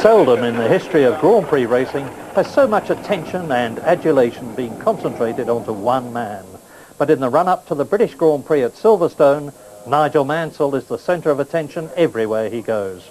Seldom in the history of Grand Prix racing has so much attention and adulation been concentrated onto one man. But in the run-up to the British Grand Prix at Silverstone, Nigel Mansell is the centre of attention everywhere he goes.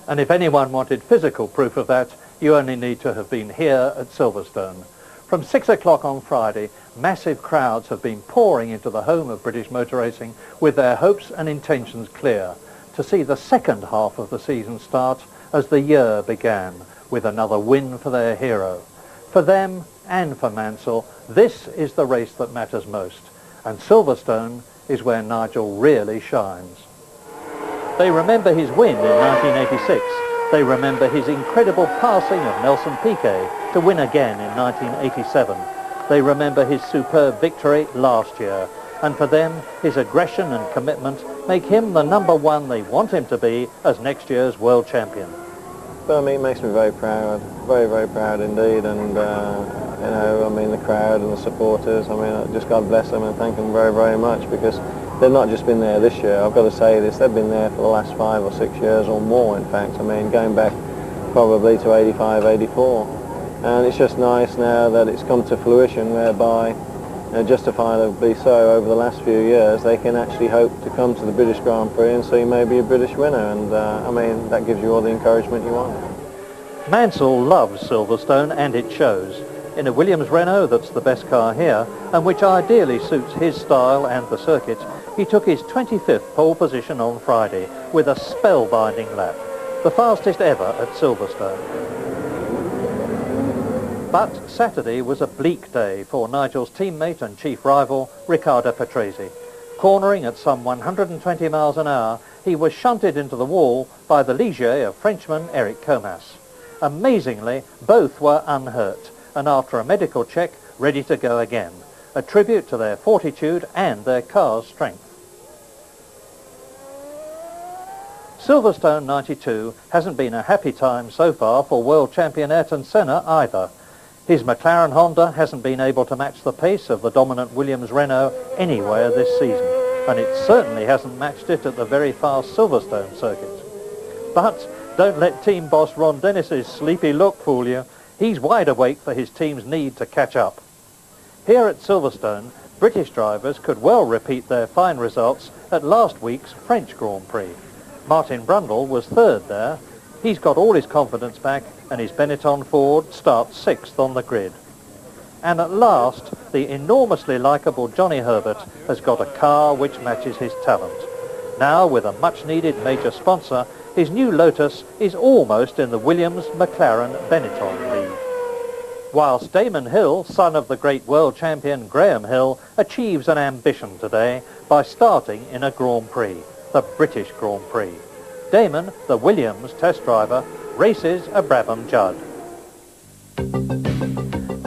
And if anyone wanted physical proof of that, you only need to have been here at Silverstone. From 6 o'clock on Friday, massive crowds have been pouring into the home of British motor racing with their hopes and intentions clear, to see the second half of the season start as the year began, with another win for their hero. For them and for Mansell, this is the race that matters most, and Silverstone is where Nigel really shines. They remember his win in 1986. They remember his incredible passing of Nelson Piquet to win again in 1987. They remember his superb victory last year, and for them, his aggression and commitment make him the #1 they want him to be as next year's world champion. Well, I mean, it makes me very proud, very, very proud indeed, and, you know, I mean, the crowd and the supporters, I mean, just God bless them and thank them very, very much, because they've not just been there this year, I've got to say this, they've been there for the last 5 or 6 years or more, in fact, I mean, going back probably to 85, 84, and it's just nice now that it's come to fruition whereby, justifiably so, over the last few years, they can actually hope to come to the British Grand Prix and see maybe a British winner, and I mean, that gives you all the encouragement you want. Mansell loves Silverstone, and it shows. In a Williams Renault that's the best car here, and which ideally suits his style and the circuit, he took his 25th pole position on Friday with a spellbinding lap, the fastest ever at Silverstone. But Saturday was a bleak day for Nigel's teammate and chief rival, Riccardo Patrese. Cornering at some 120 miles an hour, he was shunted into the wall by the Ligier of Frenchman Eric Comas. Amazingly, both were unhurt, and after a medical check, ready to go again, a tribute to their fortitude and their car's strength. Silverstone 92 hasn't been a happy time so far for world champion Ayrton Senna either. His McLaren Honda hasn't been able to match the pace of the dominant Williams Renault anywhere this season, and it certainly hasn't matched it at the very fast Silverstone circuit. But don't let team boss Ron Dennis's sleepy look fool you. He's wide awake for his team's need to catch up. Here at Silverstone, British drivers could well repeat their fine results at last week's French Grand Prix. Martin Brundle was third there. He's got all his confidence back, and his Benetton Ford starts 6th on the grid. And at last, the enormously likeable Johnny Herbert has got a car which matches his talent. Now, with a much-needed major sponsor, his new Lotus is almost in the Williams-McLaren-Benetton league. Whilst Damon Hill, son of the great world champion Graham Hill, achieves an ambition today by starting in a Grand Prix, the British Grand Prix. Damon, the Williams test driver, races a Brabham Judd.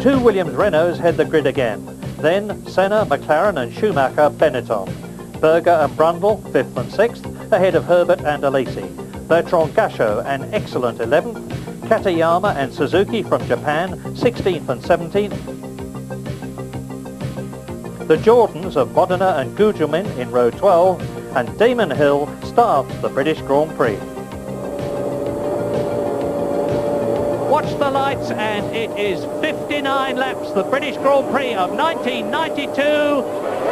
2 Williams Renaults head the grid again. Then Senna, McLaren and Schumacher, Benetton. Berger and Brundle, 5th and 6th, ahead of Herbert and Alesi. Bertrand Gachot, an excellent 11th. Katayama and Suzuki from Japan, 16th and 17th. The Jordans of Modena and Gugelmin in row 12, and Damon Hill starts the British Grand Prix. Watch the lights, and it is 59 laps. The British Grand Prix of 1992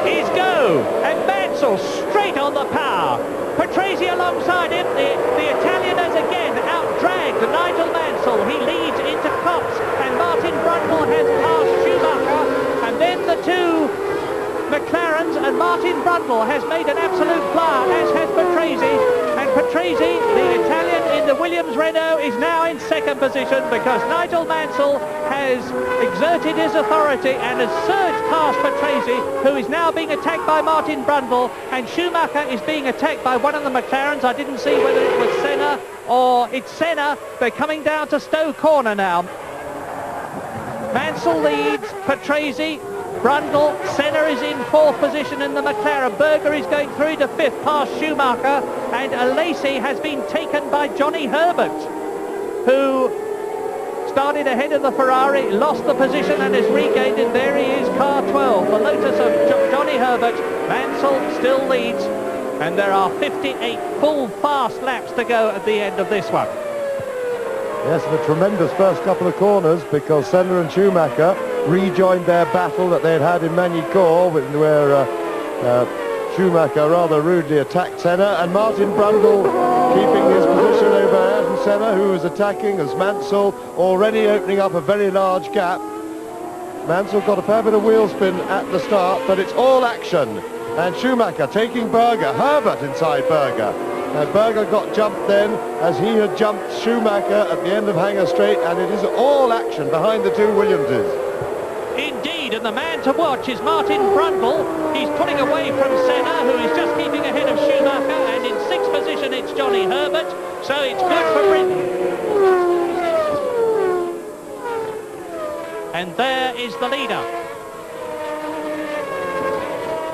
is go, and Mansell straight on the power. Patrese alongside him. The Italian has again out-dragged Nigel Mansell. He leads into Copse, and Martin Brundle has passed Schumacher, and then the 2 McLarens, and Martin Brundle has made an absolute flyer, as has Patrese, and Patrese, the Italian in the Williams Renault, is now in 2nd position because Nigel Mansell has exerted his authority and has surged past Patrese, who is now being attacked by Martin Brundle, and Schumacher is being attacked by one of the McLarens. I didn't see whether it was Senna or it's Senna. They're coming down to Stowe Corner now. Mansell leads, Patrese, Brundle, Senna is in 4th position in the McLaren. Berger is going through to 5th past Schumacher, and Alesi has been taken by Johnny Herbert, who started ahead of the Ferrari, lost the position and has regained it. There he is, car 12, the Lotus of Johnny Herbert. Mansell still leads, and there are 58 full fast laps to go at the end of this one. Yes, and a tremendous first couple of corners, because Senna and Schumacher rejoined their battle that they'd had in Magny-Cours, where Schumacher rather rudely attacked Senna, and Martin Brundle keeping his position over Ayrton Senna, who was attacking, as Mansell already opening up a very large gap. Mansell got a fair bit of wheel spin at the start, but it's all action. And Schumacher taking Berger, Herbert inside Berger. And Berger got jumped then, as he had jumped Schumacher at the end of Hanger Straight, and it is all action behind the two Williamses. Indeed, and the man to watch is Martin Brundle. He's putting away from Senna, who is just keeping ahead of Schumacher, and in sixth position it's Johnny Herbert, so it's good for Britain. And there is the leader.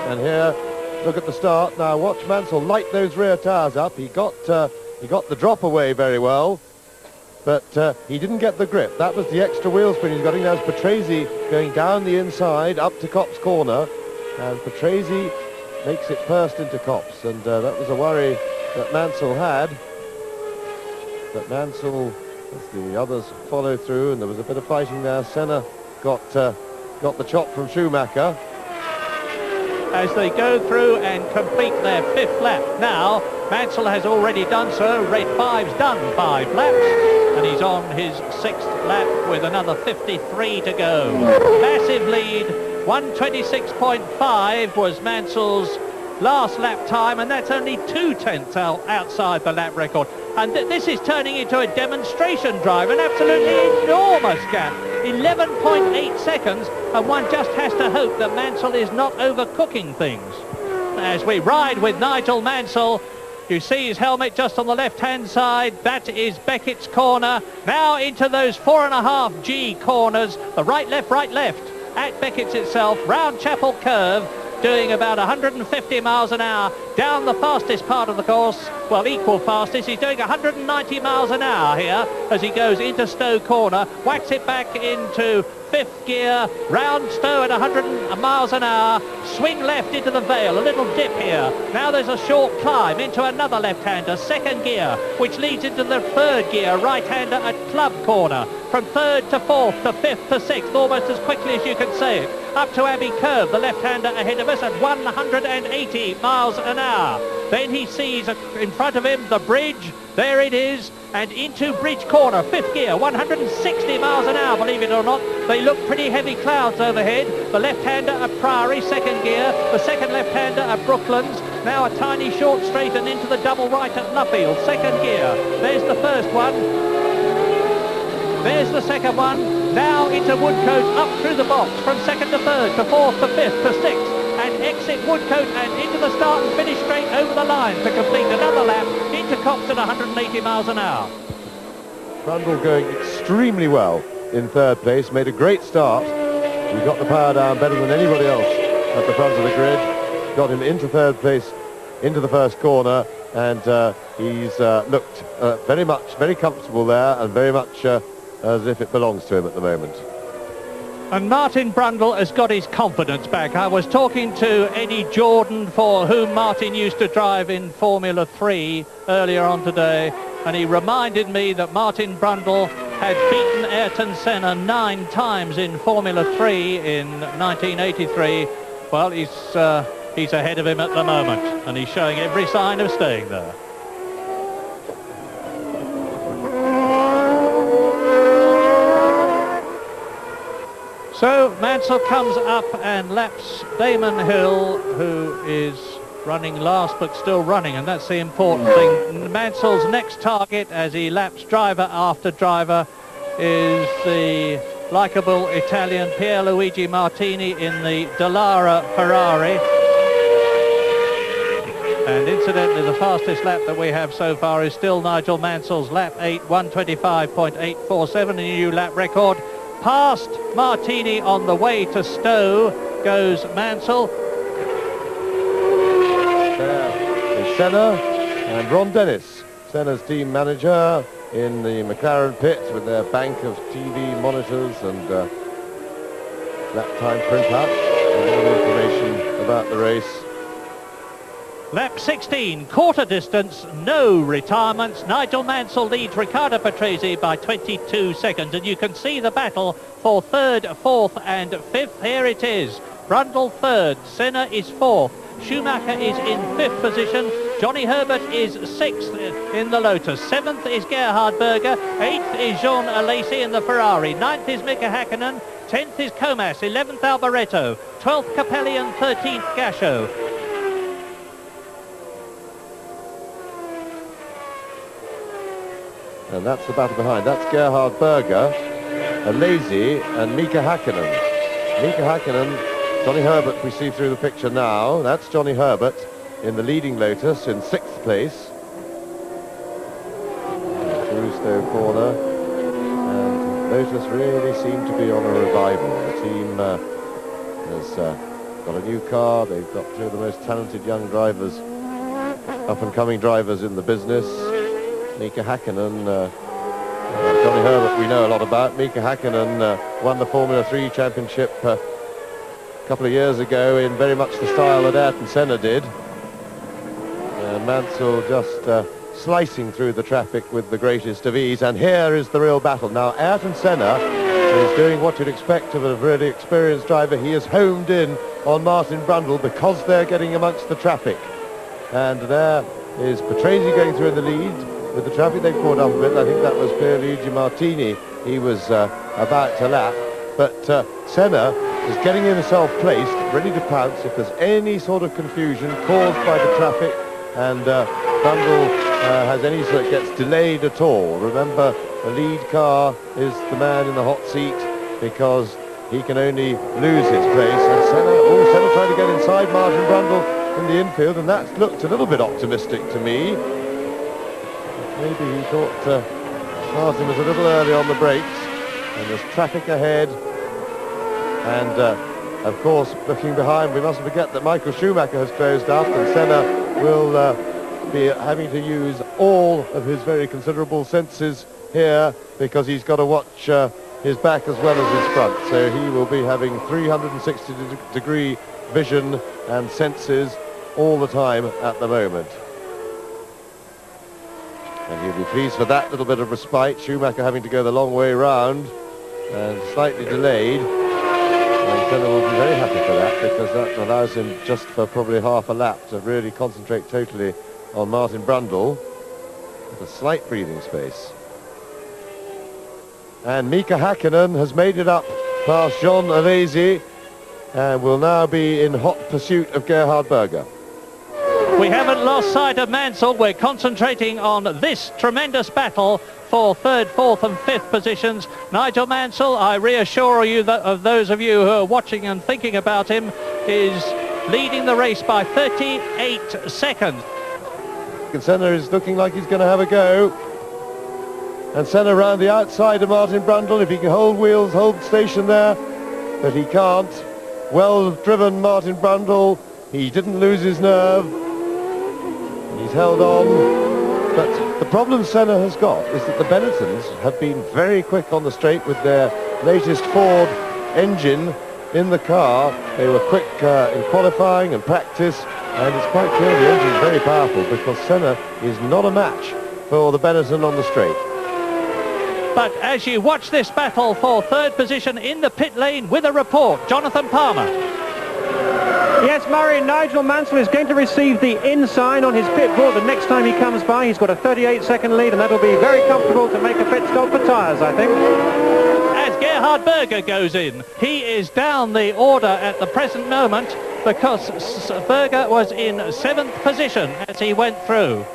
And here, look at the start. Now watch Mansell light those rear tyres up. He got the drop away very well, but he didn't get the grip. That was the extra wheel spin he's got. Now it's Patrese going down the inside up to Copse Corner, and Patrese makes it first into Copse, and that was a worry that Mansell had. But Mansell, as the others follow through, and there was a bit of fighting there. Senna got the chop from Schumacher. As they go through and complete their fifth lap. Now, Mansell has already done so. Red 5's done 5 laps, and he's on his 6th lap with another 53 to go. Massive lead. 1:26.5 was Mansell's last lap time, and that's only 2/10 outside the lap record. And this is turning into a demonstration drive, an absolutely enormous gap. 11.8 seconds, and one just has to hope that Mansell is not overcooking things. As we ride with Nigel Mansell, you see his helmet just on the left-hand side. That is Beckett's corner. Now into those 4.5 G corners, the right, left, at Beckett's itself, round Chapel Curve, doing about 150 miles an hour down the fastest part of the course. Well, equal fastest. He's doing 190 miles an hour here as he goes into Stowe Corner, whacks it back into 5th gear, round Stowe at 100 miles an hour, swing left into the Vale, a little dip here. Now there's a short climb into another left-hander, 2nd gear, which leads into the 3rd gear, right-hander at Club Corner. From 3rd to 4th to 5th to 6th, almost as quickly as you can say it. Up to Abbey Curve, the left-hander ahead of us at 180 miles an hour. Then he sees in front of him the bridge. There it is. And into Bridge Corner, 5th gear, 160 miles an hour, believe it or not. They look pretty heavy clouds overhead. The left-hander at Priory, 2nd gear. The second left-hander at Brooklands. Now a tiny short straight and into the double right at Nuffield, 2nd gear. There's the first one. There's the second one. Now into Woodcote, up through the box, from 2nd to 3rd, to 4th to 5th to 6th. And exit Woodcote and into the start and finish straight over the line to complete another lap into Copse at 180 miles an hour. Brundle going extremely well in 3rd place, made a great start. He got the power down better than anybody else at the front of the grid, got him into 3rd place, into the first corner, and he's looked very comfortable there, and very much as if it belongs to him at the moment. And Martin Brundle has got his confidence back. I was talking to Eddie Jordan, for whom Martin used to drive in Formula 3 earlier on today, and he reminded me that Martin Brundle had beaten Ayrton Senna 9 times in Formula 3 in 1983. Well, he's ahead of him at the moment, and he's showing every sign of staying there. So Mansell comes up and laps Damon Hill, who is running last but still running, and that's the important thing. Mansell's next target as he laps driver after driver is the likeable Italian Pierluigi Martini in the Dallara Ferrari. And incidentally, the fastest lap that we have so far is still Nigel Mansell's lap 8, 1:25.847, a new lap record. Past Martini on the way to Stowe goes Mansell. There is Senna and Ron Dennis, Senna's team manager, in the McLaren pit with their bank of TV monitors and lap time printout and all the information about the race. Lap 16, quarter distance, no retirements. Nigel Mansell leads Riccardo Patrese by 22 seconds. And you can see the battle for third, fourth and fifth. Here it is. Brundle third, Senna is fourth. Schumacher is in fifth position. Johnny Herbert is sixth in the Lotus. Seventh is Gerhard Berger. Eighth is Jean Alesi in the Ferrari. Ninth is Mika Hakkinen. 10th is Comas. 11th Alboreto. 12th Capelli and 13th Gasho. And that's the battle behind. That's Gerhard Berger, Alesi and Mika Hakkinen. Mika Hakkinen, Johnny Herbert we see through the picture now. That's Johnny Herbert in the leading Lotus in 6th place. Trustow corner. And Lotus really seem to be on a revival. The team has got a new car. They've got two of the most talented young drivers, up-and-coming drivers in the business. Mika Hakkinen, Johnny Herbert we know a lot about. Mika Hakkinen won the Formula 3 championship a couple of years ago in very much the style that Ayrton Senna did. Mansell just slicing through the traffic with the greatest of ease, and here is the real battle. Now Ayrton Senna is doing what you'd expect of a really experienced driver. He is homed in on Martin Brundle because they're getting amongst the traffic. And there is Patrese going through in the lead. With the traffic they've caught up a bit. I think that was Pierluigi Martini he was about to lap. But Senna is getting himself placed, ready to pounce if there's any sort of confusion caused by the traffic, and Brundle has any sort of gets delayed at all. Remember, the lead car is the man in the hot seat because he can only lose his place. And Senna trying to get inside Martin Brundle in the infield, and that looked a little bit optimistic to me. Maybe he thought Martin was a little early on the brakes, and there's traffic ahead. And of course, looking behind, we mustn't forget that Michael Schumacher has closed up, and Senna will be having to use all of his very considerable senses here because he's got to watch his back as well as his front. So he will be having 360-degree vision and senses all the time at the moment. And he'll be pleased for that little bit of respite. Schumacher having to go the long way round and slightly delayed. And Senna will be very happy for that because that allows him just for probably half a lap to really concentrate totally on Martin Brundle with a slight breathing space. And Mika Hakkinen has made it up past Jean Alesi and will now be in hot pursuit of Gerhard Berger. We haven't lost sight of Mansell. We're concentrating on this tremendous battle for third, fourth and fifth positions. Nigel Mansell, I reassure you that of those of you who are watching and thinking about him, is leading the race by 38 seconds. Senna is looking like he's going to have a go. And Senna round the outside of Martin Brundle, if he can hold wheels, hold station there, but he can't. Well driven Martin Brundle. He didn't lose his nerve. He's held on, but the problem Senna has got is that the Benettons have been very quick on the straight with their latest Ford engine in the car. They were quick in qualifying and practice, and it's quite clear the engine is very powerful because Senna is not a match for the Benetton on the straight. But as you watch this battle for third position in the pit lane with a report, Jonathan Palmer. Yes, Murray, Nigel Mansell is going to receive the in sign on his pit board the next time he comes by. He's got a 38-second lead, and that'll be very comfortable to make a pit stop for tyres, I think. As Gerhard Berger goes in, he is down the order at the present moment because Berger was in 7th position as he went through.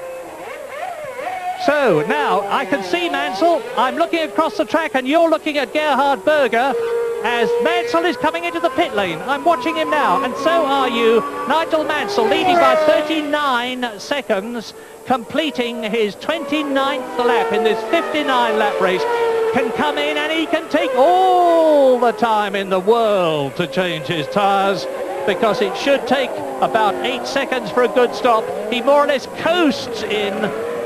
So now I can see Mansell. I'm looking across the track and you're looking at Gerhard Berger as Mansell is coming into the pit lane. I'm watching him now, and so are you. Nigel Mansell leading by 39 seconds, completing his 29th lap in this 59-lap race. Can come in and he can take all the time in the world to change his tyres because it should take about 8 seconds for a good stop. He more or less coasts in.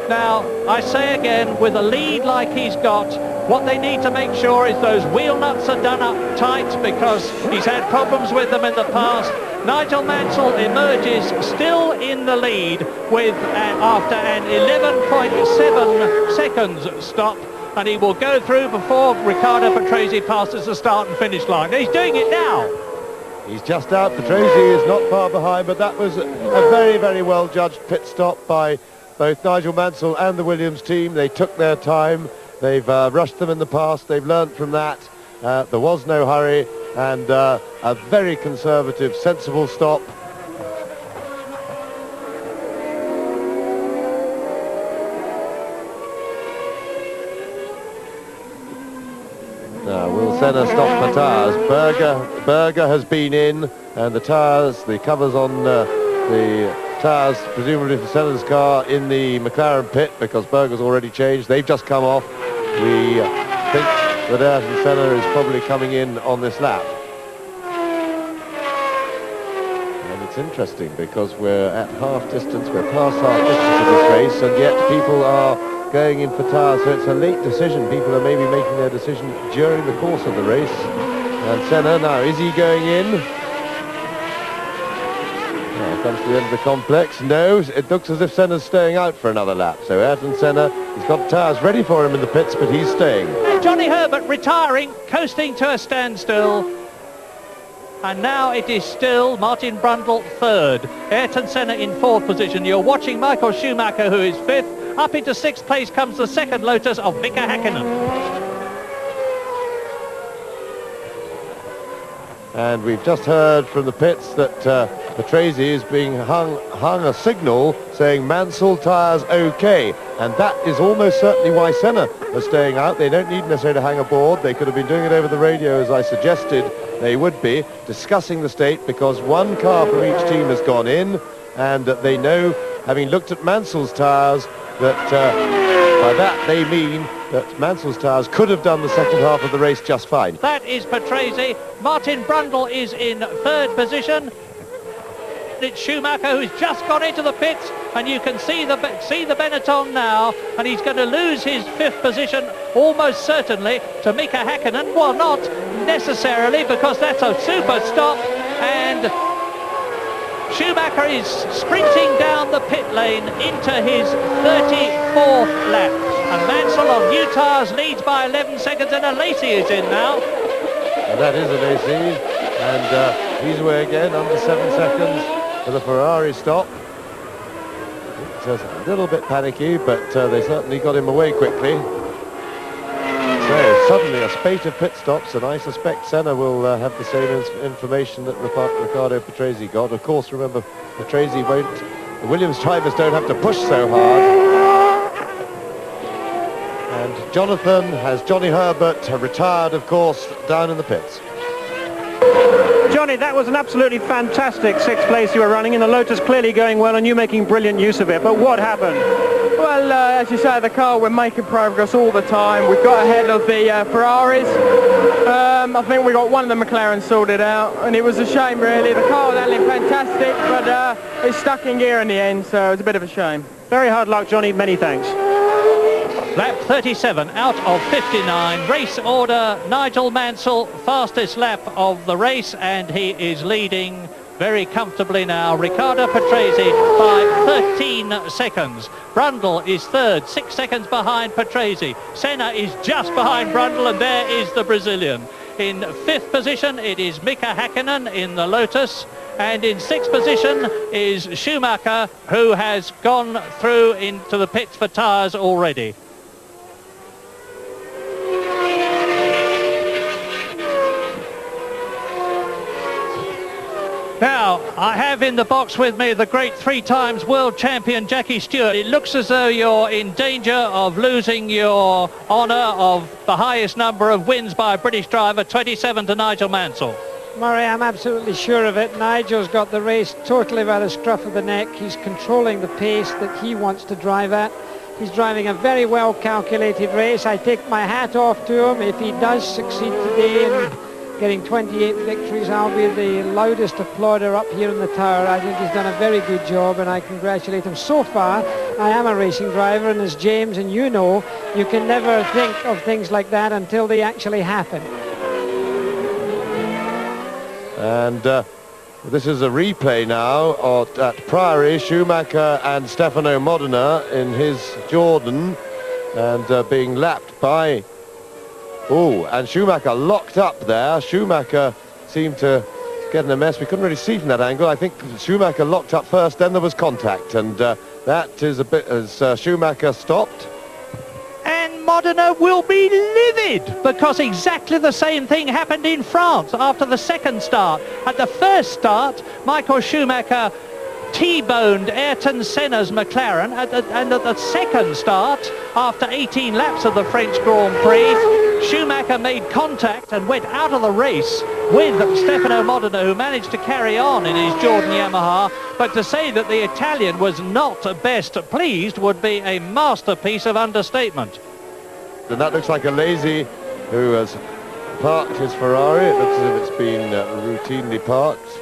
Now, I say again, with a lead like he's got, What they need to make sure is those wheel nuts are done up tight, because he's had problems with them in the past. Nigel Mansell emerges still in the lead with after an 11.7 seconds stop, and he will go through before Riccardo Patrese passes the start and finish line. He's doing it now. He's just out. Patrese is not far behind, but that was a very, very well judged pit stop by both Nigel Mansell and the Williams team. They took their time. They've rushed them in the past. They've learnt from that. There was no hurry, and a very conservative, sensible stop. Now, will Senna stop for tyres? Berger has been in, and the tyres, the covers on the tyres, presumably for Senna's car, in the McLaren pit, because Berger's already changed. They've just come off. We think that Ayrton Senna is probably coming in on this lap. And it's interesting because we're at half distance, we're past half distance of this race, and yet people are going in for tyres, so it's a late decision. People are maybe making their decision during the course of the race. And Senna now, is he going in? Now comes to the end of the complex. No, it looks as if Senna's staying out for another lap. So Ayrton Senna, he's got tyres ready for him in the pits, but he's staying. Johnny Herbert retiring, coasting to a standstill. And now it is still Martin Brundle third, Ayrton Senna in fourth position. You're watching Michael Schumacher, who is fifth. Up into sixth place comes the second Lotus of Mika Häkkinen. And we've just heard from the pits that Patrese is being hung a signal saying Mansell tyres okay, and that is almost certainly why Senna are staying out. They don't need necessarily to hang a board. They could have been doing it over the radio, as I suggested they would be, discussing the state, because one car from each team has gone in, and they know, having looked at Mansell's tyres, that by that they mean that Mansell's tyres could have done the second half of the race just fine. That is Patrese. Martin Brundle is in third position. It's Schumacher who's just gone into the pits, and you can see the Benetton now, and he's going to lose his fifth position almost certainly to Mika Häkkinen. Well, not necessarily, because that's a super stop, and Schumacher is sprinting down the pit lane into his 34th lap. And Mansell on new tyres leads by 11 seconds, and Alesi is in now. And that is Alesi, and he's away again, under 7 seconds for the Ferrari stop. It's a little bit panicky, but they certainly got him away quickly. So suddenly a spate of pit stops, and I suspect Senna will have the same information that Riccardo Patrese got. Of course, remember, Patrese won't, the Williams drivers don't have to push so hard. And Jonathan has Johnny Herbert retired, of course, down in the pits. Johnny, that was an absolutely fantastic sixth place you were running in. The Lotus clearly going well, and you making brilliant use of it. But what happened? Well, as you say, the car, we're making progress all the time. We've got ahead of the Ferraris. I think we got one of the McLarens sorted out, and it was a shame, really. The car was handling fantastic, but it stuck in gear in the end, so it's a bit of a shame. Very hard luck, Johnny. Many thanks. Lap 37 out of 59. Race order, Nigel Mansell, fastest lap of the race, and he is leading very comfortably now. Riccardo Patrese by 13 seconds. Brundle is third, 6 seconds behind Patrese. Senna is just behind Brundle, and there is the Brazilian. In fifth position, it is Mika Häkkinen in the Lotus. And in sixth position is Schumacher, who has gone through into the pits for tyres already. Now, I have in the box with me the great three-times world champion Jackie Stewart. It looks as though you're in danger of losing your honour of the highest number of wins by a British driver, 27 to Nigel Mansell. Murray, I'm absolutely sure of it. Nigel's got the race totally by the scruff of the neck. He's controlling the pace that he wants to drive at. He's driving a very well calculated race. I take my hat off to him if he does succeed today in getting 28 victories. I'll be the loudest applauder up here in the tower. I think he's done a very good job, and I congratulate him. So far, I am a racing driver, and as James and you know, you can never think of things like that until they actually happen. And this is a replay now at Priory. Schumacher and Stefano Modena in his Jordan, and being lapped by... Oh, and Schumacher locked up there. Schumacher seemed to get in a mess. We couldn't really see from that angle. I think Schumacher locked up first, then there was contact, and that is a bit as Schumacher stopped. And Modena will be livid, because exactly the same thing happened in France after the second start. At the first start, Michael Schumacher T-boned Ayrton Senna's McLaren, and at the second start, after 18 laps of the French Grand Prix, Schumacher made contact and went out of the race with Stefano Modena, who managed to carry on in his Jordan Yamaha. But to say that the Italian was not best pleased would be a masterpiece of understatement. And that looks like a Lazy who has parked his Ferrari. It looks as if it's been routinely parked.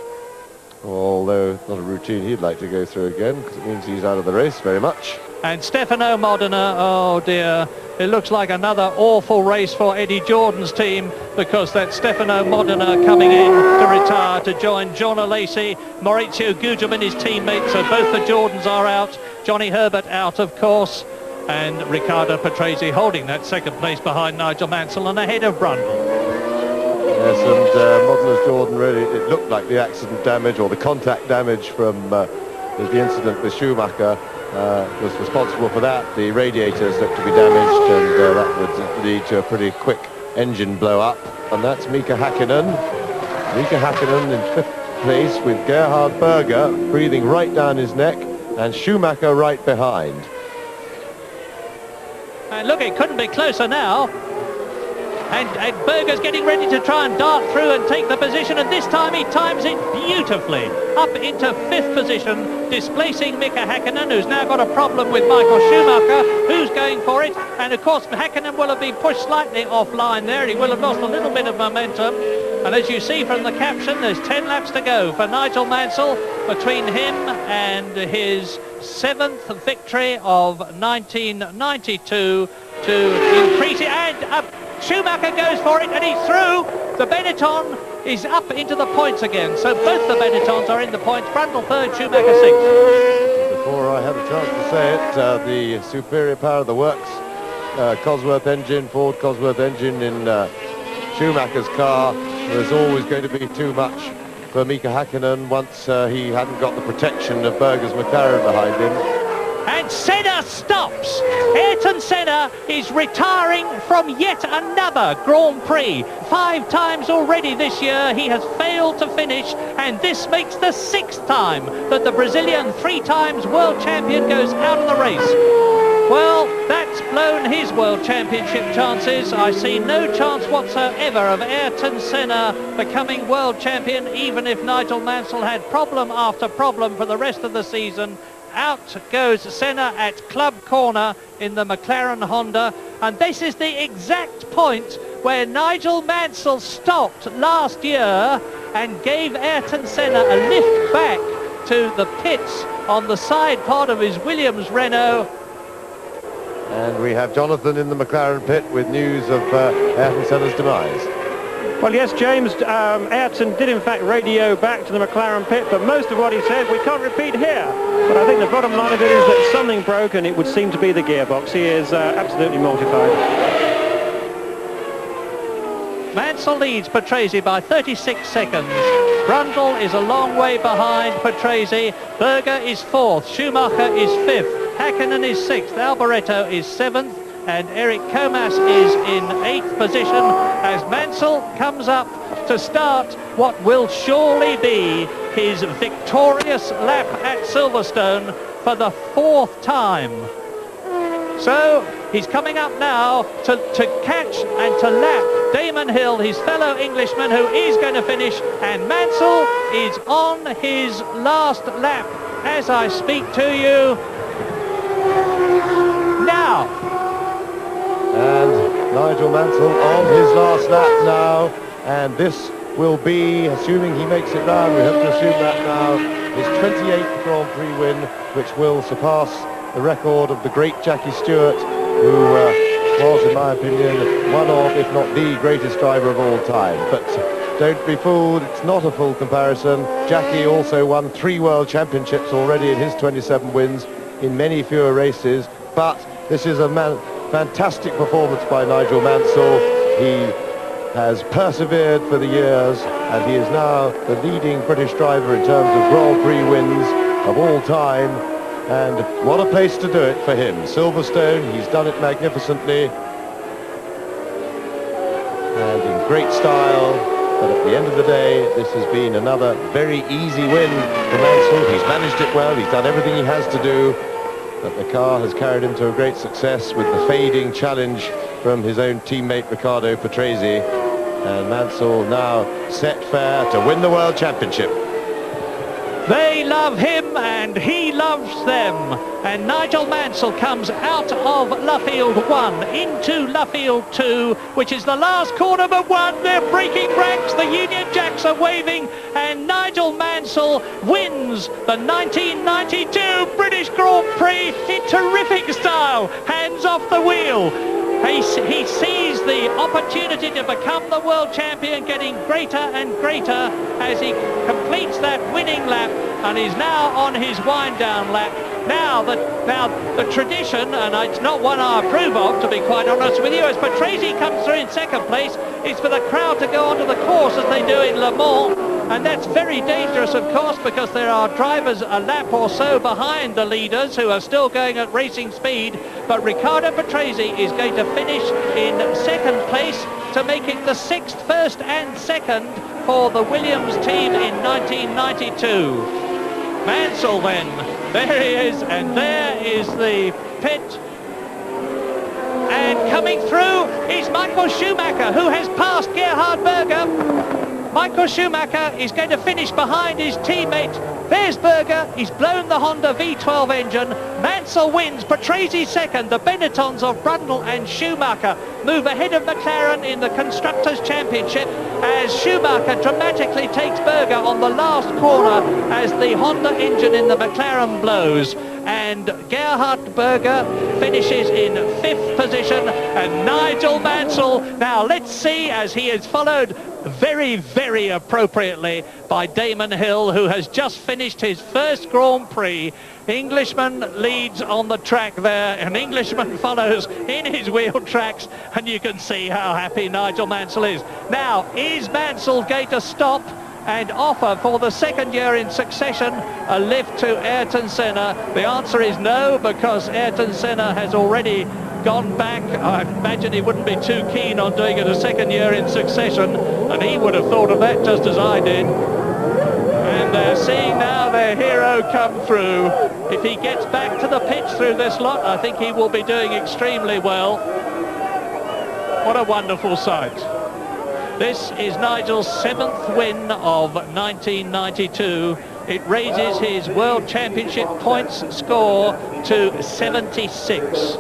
Although not a routine he'd like to go through again, because it means he's out of the race very much. And Stefano Modena, oh dear, it looks like another awful race for Eddie Jordan's team, because that's Stefano Modena coming in to retire to join John Alesi, Maurizio Gugelmin, his teammate. So both the Jordans are out, Johnny Herbert out of course, and Riccardo Patrese holding that second place behind Nigel Mansell and ahead of Brundle. Yes, and Modena's Jordan really, it looked like the accident damage or the contact damage from the incident with Schumacher was responsible for that. The radiators looked to be damaged, and that would lead to a pretty quick engine blow up. And that's Mika Hakkinen. Mika Hakkinen in fifth place with Gerhard Berger breathing right down his neck, and Schumacher right behind. And look, it couldn't be closer now. And Berger's getting ready to try and dart through and take the position, and this time he times it beautifully. Up into fifth position, displacing Mika Hakkinen, who's now got a problem with Michael Schumacher, who's going for it. And of course, Hakkinen will have been pushed slightly offline there. He will have lost a little bit of momentum. And as you see from the caption, there's 10 laps to go for Nigel Mansell, between him and his 7th victory of 1992 to increase it. And Schumacher goes for it, and he's through. The Benetton is up into the points again. So both the Benettons are in the points. Brundle third, Schumacher sixth. Before I had a chance to say it, the superior power of the works Cosworth engine, Ford Cosworth engine in Schumacher's car was always going to be too much for Mika Hakkinen once he hadn't got the protection of Berger's McLaren behind him. And Senna stops. Ayrton Senna is retiring from yet another Grand Prix. 5 times already this year he has failed to finish, and this makes the 6th time that the Brazilian 3 times world champion goes out of the race. Well, that's blown his world championship chances. I see no chance whatsoever of Ayrton Senna becoming world champion, even if Nigel Mansell had problem after problem for the rest of the season. Out goes Senna at Club Corner in the McLaren Honda, and this is the exact point where Nigel Mansell stopped last year and gave Ayrton Senna a lift back to the pits on the side pod of his Williams Renault. And we have Jonathan in the McLaren pit with news of Ayrton Senna's demise. Well, yes, James, Ayrton did in fact radio back to the McLaren pit, but most of what he said we can't repeat here. But I think the bottom line of it is that something broke, and it would seem to be the gearbox. He is absolutely mortified. Mansell leads Patrese by 36 seconds. Brundle is a long way behind Patrese. Berger is 4th. Schumacher is 5th. Hakkinen is 6th. Alboreto is 7th. And Eric Comas is in 8th position as Mansell comes up to start what will surely be his victorious lap at Silverstone for the 4th time. So he's coming up now to catch and to lap Damon Hill, his fellow Englishman, who is going to finish, and Mansell is on his last lap as I speak to you now. And Nigel Mansell on his last lap now. and this will be, assuming he makes it round, we have to assume that now, his 28th Grand Prix win, which will surpass the record of the great Jackie Stewart, who was, in my opinion, one of, if not the greatest driver of all time. But don't be fooled, it's not a full comparison. Jackie also won 3 World Championships already in his 27 wins in many fewer races, but this is a fantastic performance by Nigel Mansell. He has persevered for the years, and he is now the leading British driver in terms of Grand Prix wins of all time. And what a place to do it for him. Silverstone, he's done it magnificently and in great style. But at the end of the day, this has been another very easy win for Mansell. He's managed it well, he's done everything he has to do, but the car has carried him to a great success with the fading challenge from his own teammate Riccardo Patrese. And Mansell now set fair to win the World Championship. They love him and he loves them. And Nigel Mansell comes out of Luffield 1 into Luffield 2, which is the last corner but one. They're breaking ranks, the Union Jacks are waving, and Nigel Mansell wins the 1992 British Grand Prix in terrific style. Hands off the wheel. He sees the opportunity to become the world champion getting greater and greater as he completes that winning lap, and is now on his wind-down lap. Now the tradition, and it's not one I approve of, to be quite honest with you, as Patrese comes through in second place, is for the crowd to go onto the course as they do in Le Mans. And that's very dangerous, of course, because there are drivers a lap or so behind the leaders who are still going at racing speed. But Riccardo Patrese is going to finish in second place to make it the 6th, first and second for the Williams team in 1992. Mansell then, there he is, and there is the pit. And coming through is Michael Schumacher, who has passed Gerhard Berger. Michael Schumacher is going to finish behind his teammate. There's Berger, he's blown the Honda V12 engine. Mansell wins, Patrese second. The Benettons of Brundle and Schumacher move ahead of McLaren in the Constructors' Championship as Schumacher dramatically takes Berger on the last corner as the Honda engine in the McLaren blows. And Gerhard Berger finishes in 5th position, and Nigel Mansell, now let's see, as he is followed very, very appropriately by Damon Hill, who has just finished his first Grand Prix. Englishman leads on the track there, and Englishman follows in his wheel tracks, and you can see how happy Nigel Mansell is. Now, is Mansell going to stop and offer for the second year in succession a lift to Ayrton Senna? The answer is no, because Ayrton Senna has already gone back. I imagine he wouldn't be too keen on doing it a second year in succession, and he would have thought of that just as I did. And they're seeing now their hero come through. If he gets back to the pitch through this lot, I think he will be doing extremely well. What a wonderful sight. This is Nigel's 7th win of 1992. It raises his World Championship points score to 76.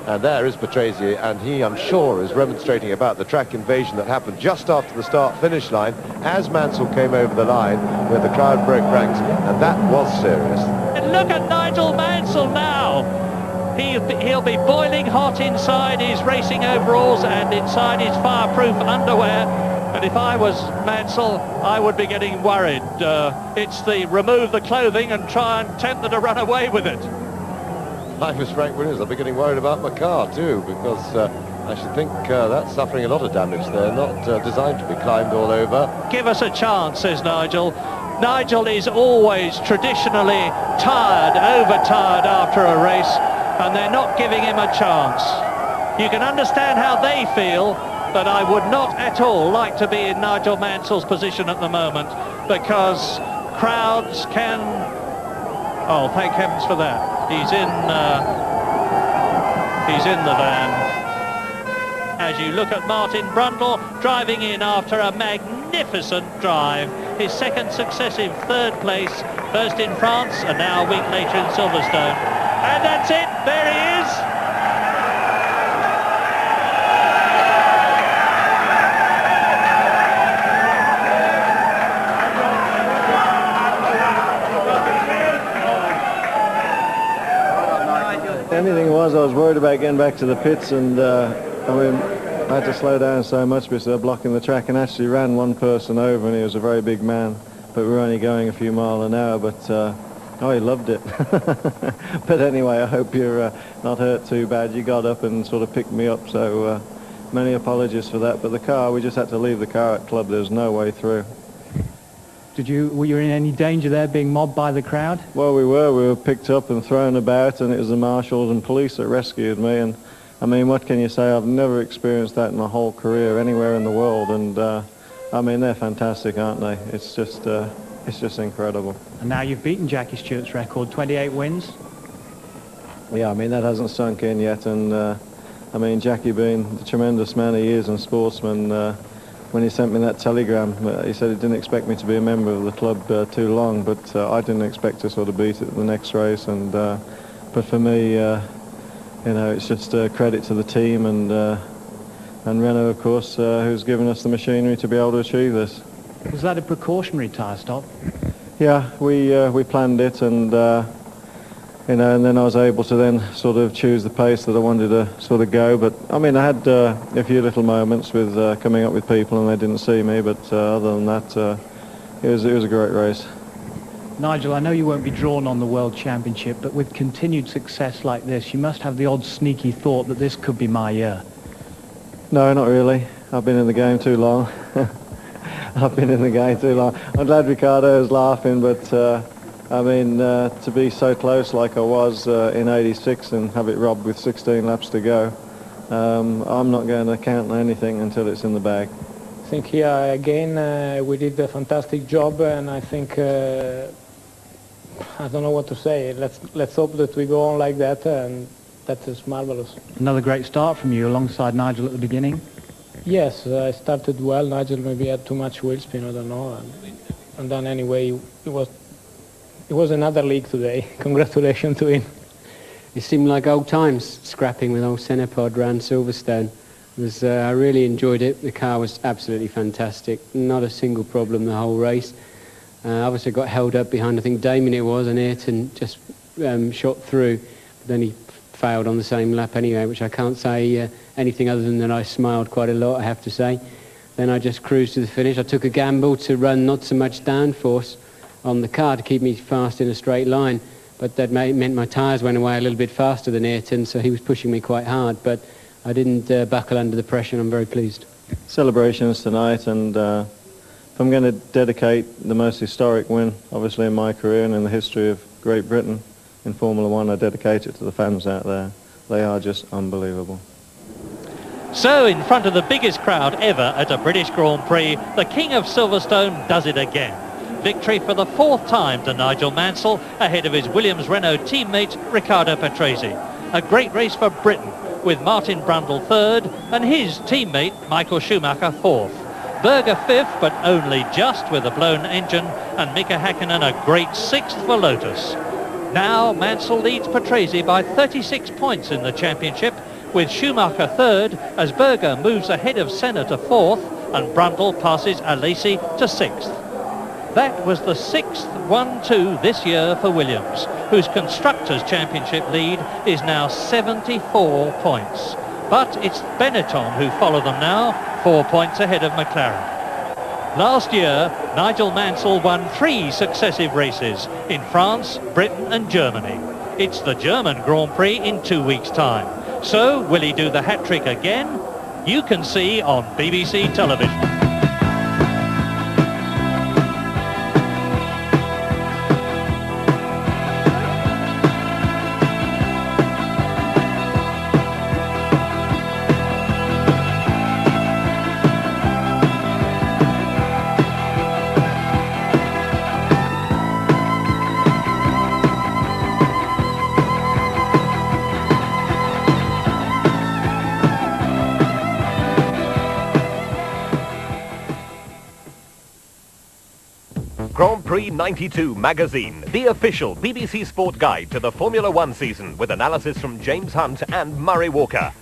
And there is Patrese, and he, I'm sure, is remonstrating about the track invasion that happened just after the start-finish line as Mansell came over the line where the crowd broke ranks, and that was serious. And look at Nigel Mansell now. He'll be boiling hot inside his racing overalls and inside his fireproof underwear. And if I was Mansell, I would be getting worried. It's the remove the clothing and try and tempt them to run away with it. I was Frank Williams. I'll be getting worried about my car too, because I should think that's suffering a lot of damage. They're not designed to be climbed all over. Give us a chance, says Nigel. Nigel is always traditionally tired, overtired after a race, and they're not giving him a chance. You can understand how they feel, but I would not at all like to be in Nigel Mansell's position at the moment, because crowds can... Oh, thank heavens for that. He's in the van. As you look at Martin Brundle driving in after a magnificent drive. His second successive third place, first in France and now a week later in Silverstone. And that's it, there he is. Anything was, I was worried about getting back to the pits, and I mean, I had to slow down so much because they were blocking the track, and actually ran one person over, and he was a very big man, but we were only going a few miles an hour, but oh, he loved it. But anyway, I hope you're not hurt too bad. You got up and sort of picked me up, so many apologies for that. But the car, we just had to leave the car at club. There was no way through. Were you in any danger there, being mobbed by the crowd? Well, we were picked up and thrown about, and it was the marshals and police that rescued me. And I mean, what can you say? I've never experienced that in my whole career anywhere in the world. And I mean, they're fantastic, aren't they? It's just incredible. And now you've beaten Jackie Stewart's record, 28 wins. Yeah, I mean, that hasn't sunk in yet. And I mean, Jackie being the tremendous man he is and sportsman, when he sent me that telegram, he said he didn't expect me to be a member of the club too long, but I didn't expect to sort of beat it the next race. And but for me, you know, it's just a credit to the team and Renault, of course, who's given us the machinery to be able to achieve this. Was that a precautionary tyre stop? Yeah, we planned it, and you know, and then I was able to then sort of choose the pace that I wanted to sort of go. But I mean, I had a few little moments with coming up with people, and they didn't see me. But other than that, it was a great race. Nigel, I know you won't be drawn on the World Championship, but with continued success like this, you must have the odd sneaky thought that this could be my year. No, not really. I've been in the game too long. I've been in the game too long. I'm glad Ricardo is laughing, but I mean, to be so close like I was in '86 and have it robbed with 16 laps to go, I'm not going to count on anything until it's in the bag. I think here again we did a fantastic job, and I think I don't know what to say. Let's hope that we go on like that, and that is marvelous. Another great start from you alongside Nigel at the beginning. Yes, I started well. Nigel maybe had too much wheel spin, I don't know, and then anyway it was another league today. Congratulations to him. It seemed like old times scrapping with old Senepod round Silverstone. I really enjoyed it. The car was absolutely fantastic. Not a single problem the whole race. Obviously got held up behind, I think Damien it was, and Ayrton just shot through. But then he failed on the same lap anyway, which I can't say anything other than that I smiled quite a lot, I have to say. Then I just cruised to the finish. I took a gamble to run not so much downforce on the car to keep me fast in a straight line, but that meant my tyres went away a little bit faster than Ayrton, so he was pushing me quite hard, but I didn't buckle under the pressure, and I'm very pleased. Celebrations tonight, and if I'm going to dedicate the most historic win, obviously in my career and in the history of Great Britain in Formula One, I dedicate it to the fans out there. They are just unbelievable. So, in front of the biggest crowd ever at a British Grand Prix, the King of Silverstone does it again. Victory for the fourth time to Nigel Mansell, ahead of his Williams-Renault teammate Riccardo Patrese. A great race for Britain, with Martin Brundle third and his teammate Michael Schumacher fourth. Berger fifth, but only just with a blown engine, and Mika Häkkinen a great sixth for Lotus. Now Mansell leads Patrese by 36 points in the championship, with Schumacher third as Berger moves ahead of Senna to fourth and Brundle passes Alesi to sixth. That was the sixth 1-2 this year for Williams, whose Constructors' Championship lead is now 74 points. But it's Benetton who follow them now, 4 points ahead of McLaren. Last year, Nigel Mansell won 3 successive races in France, Britain and Germany. It's the German Grand Prix in 2 weeks' time. So, will he do the hat-trick again? You can see on BBC television. Grand Prix 92 magazine, the official BBC Sport guide to the Formula One season, with analysis from James Hunt and Murray Walker.